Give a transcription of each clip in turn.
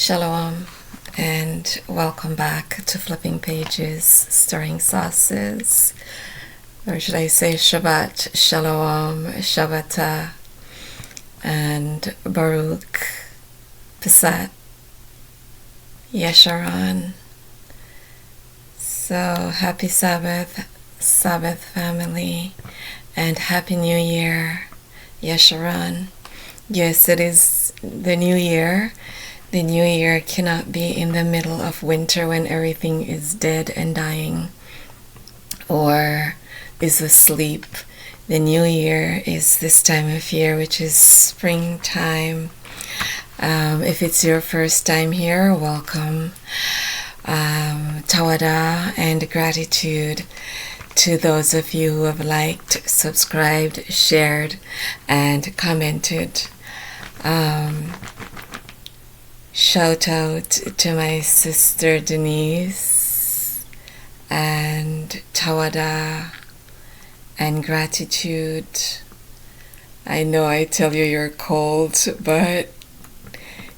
Shalom and welcome back to Flipping Pages, Stirring Sauces. Or should I say Shabbat, Shalom, Shabbatah, and Baruch, Pesach, Yesharon. So happy Sabbath, Sabbath family, and Happy New Year, Yesharon. Yes, it is the new year. The new year cannot be in the middle of winter when everything is dead and dying or is asleep. The new year is this time of year, which is springtime. If it's your first time here, welcome. Tawada and gratitude to those of you who have liked, subscribed, shared, and commented. Shout out to my sister Denise and Tawada and gratitude. I know I tell you you're cold, but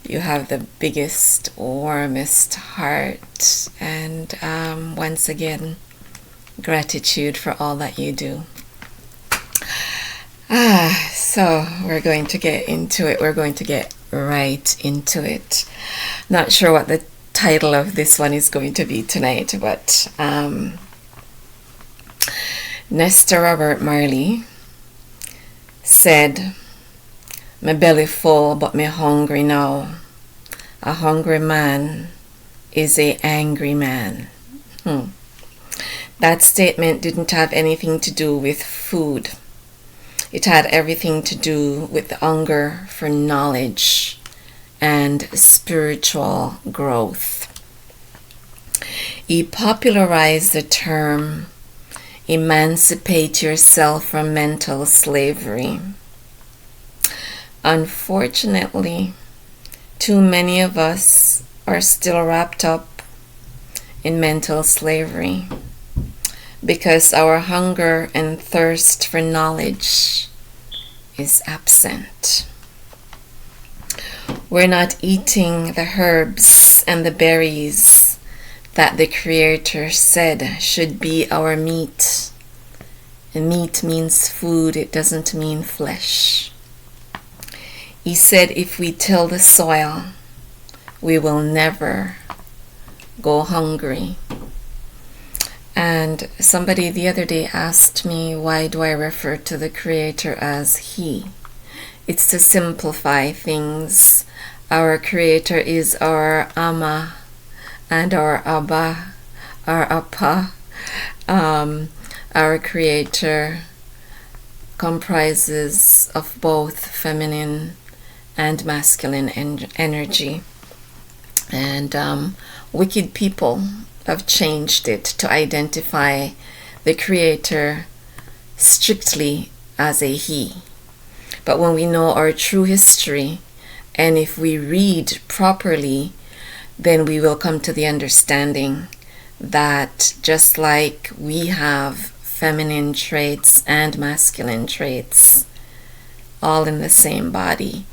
you have the biggest, warmest heart. And once again, gratitude for all that you do. So we're going to get into it. We're going to get right into it. Not sure what the title of this one is going to be tonight, but Nestor Robert Marley said, "My belly full, but me hungry now. A hungry man is a angry man." That statement didn't have anything to do with food. It had everything to do with the hunger for knowledge and spiritual growth. He popularized the term emancipate yourself from mental slavery. Unfortunately, too many of us are still wrapped up in mental slavery because our hunger and thirst for knowledge is absent. We're not eating the herbs and the berries that the Creator said should be our meat. And meat means food, it doesn't mean flesh. He said if we till the soil, we will never go hungry. And somebody the other day asked me, why do I refer to the Creator as He? It's to simplify things. Our Creator is our Amma and our Abba, our Appa. Our Creator comprises of both feminine and masculine energy. And wicked people have changed it to identify the Creator strictly as a He. But when we know our true history, and if we read properly, then we will come to the understanding that just like we have feminine traits and masculine traits, all in the same body,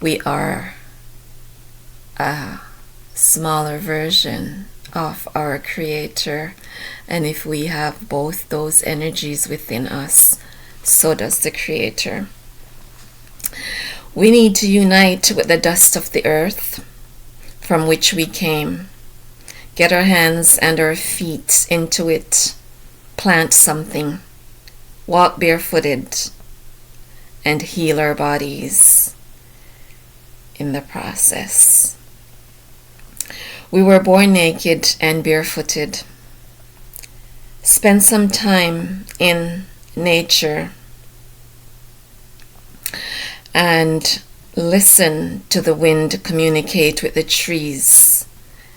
we are a smaller version of our Creator. And if we have both those energies within us, so does the Creator. We need to unite with the dust of the earth from which we came, get our hands and our feet into it, plant something, walk barefooted, and heal our bodies in the process. We were born naked and barefooted. Spend some time in nature and listen to the wind communicate with the trees,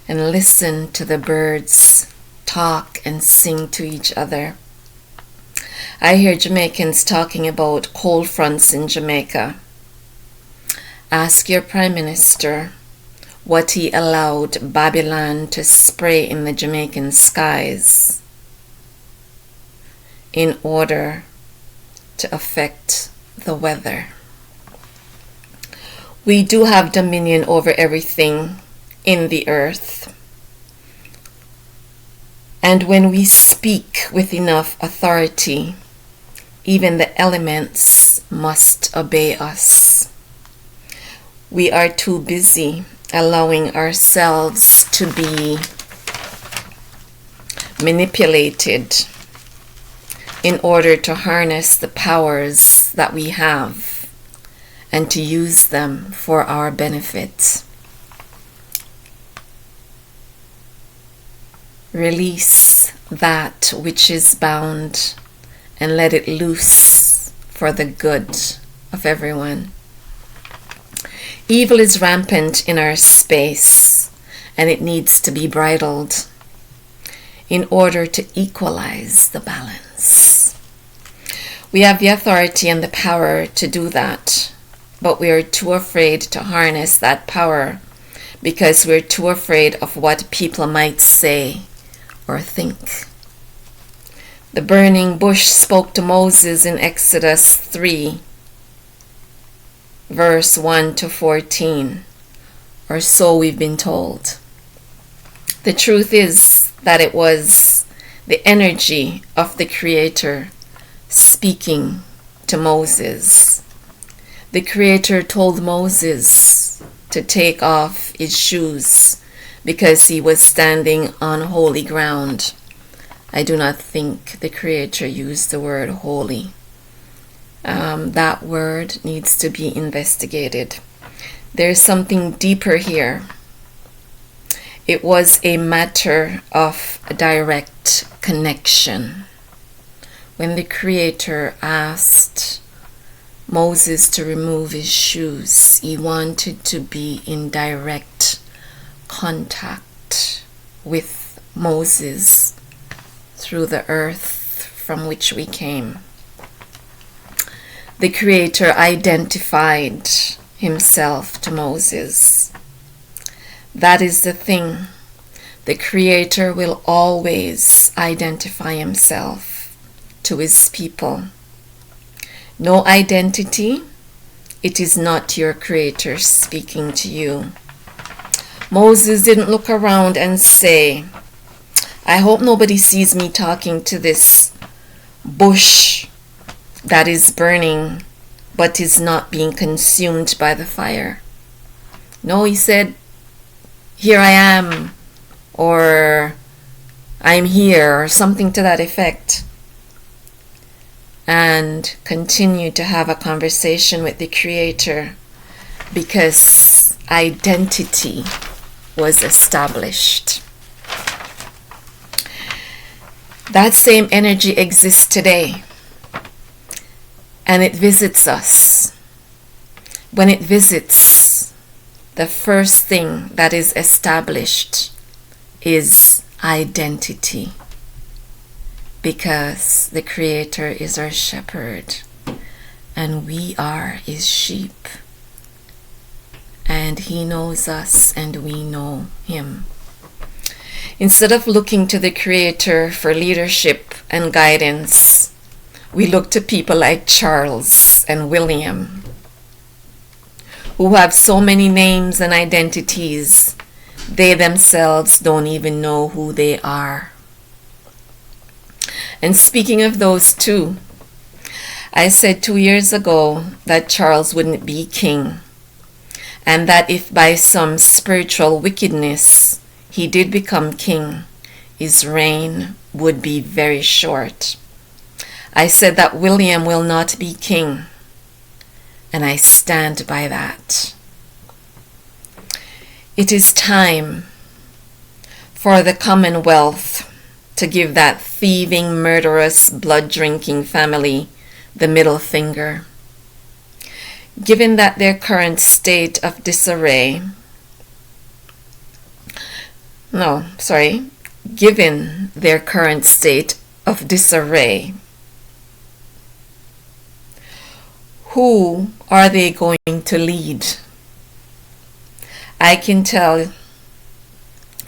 and listen to the birds talk and sing to each other. I hear Jamaicans talking about cold fronts in Jamaica. Ask your Prime Minister what he allowed Babylon to spray in the Jamaican skies in order to affect the weather. We do have dominion over everything in the earth. And when we speak with enough authority, even the elements must obey us. We are too busy allowing ourselves to be manipulated in order to harness the powers that we have and to use them for our benefit. Release that which is bound and let it loose for the good of everyone. Evil is rampant in our space, and it needs to be bridled in order to equalize the balance. We have the authority and the power to do that, but we are too afraid to harness that power because we're too afraid of what people might say or think. The burning bush spoke to Moses in Exodus 3, verse 1 to 14, or so we've been told. The truth is that it was the energy of the Creator speaking to Moses. The Creator told Moses to take off his shoes because he was standing on holy ground. I do not think the Creator used the word holy. That word needs to be investigated. There's something deeper here. It was a matter of direct connection. When the Creator asked Moses to remove his shoes, he wanted to be in direct contact with Moses through the earth from which we came. The Creator identified himself to Moses. That is the thing. The Creator will always identify himself to his people. No identity, it is not your Creator speaking to you. Moses didn't look around and say, I hope nobody sees me talking to this bush that is burning but is not being consumed by the fire. No, he said, here I am, or I'm here, or something to that effect, and continue to have a conversation with the Creator because identity was established. That same energy exists today, and it visits us. When it visits, the first thing that is established is identity, because the Creator is our shepherd and we are his sheep, and he knows us and we know him. Instead of looking to the Creator for leadership and guidance, we look to people like Charles and William, who have so many names and identities, they themselves don't even know who they are. And speaking of those two, I said 2 years ago that Charles wouldn't be king, and that if by some spiritual wickedness he did become king, his reign would be very short. I said that William will not be king, and I stand by that. It is time for the Commonwealth to give that thieving, murderous, blood-drinking family the middle finger. Given that their current state of disarray, given their current state of disarray, who are they going to lead? I can tell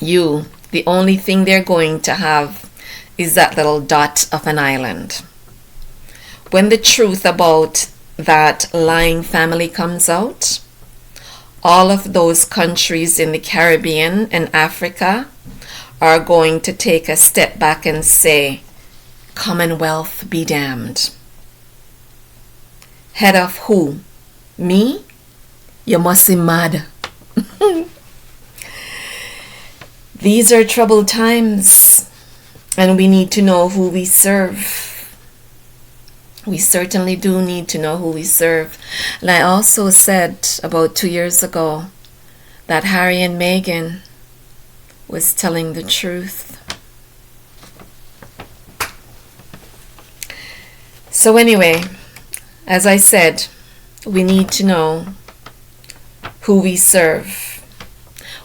you the only thing they're going to have is that little dot of an island. When the truth about that lying family comes out, all of those countries in the Caribbean and Africa are going to take a step back and say, Commonwealth be damned. Head of who? Me? You must be mad. These are troubled times, and we need to know who we serve. We certainly do need to know who we serve. And I also said about 2 years ago that Harry and Meghan was telling the truth. So anyway, as I said, we need to know who we serve.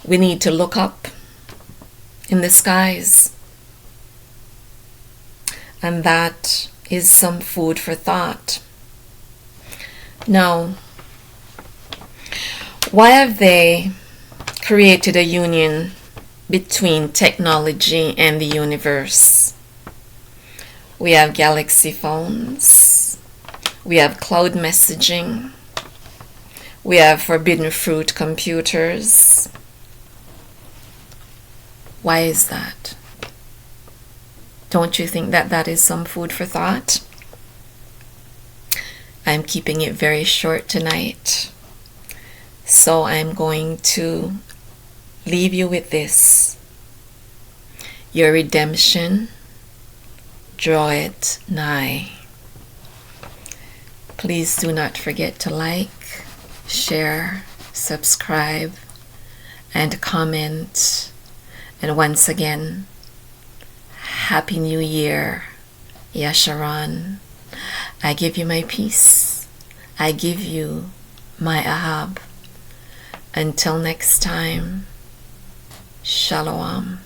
We need to look up in the skies. And that is some food for thought. Now, why have they created a union between technology and the universe? We have galaxy phones. We have cloud messaging. We have forbidden fruit computers. Why is that? Don't you think that that is some food for thought? I'm keeping it very short tonight. So I'm going to leave you with this. Your redemption draweth nigh. Please do not forget to like, share, subscribe, and comment. And once again, Happy New Year, Yasharan. I give you my peace. I give you my Ahab. Until next time, Shalom.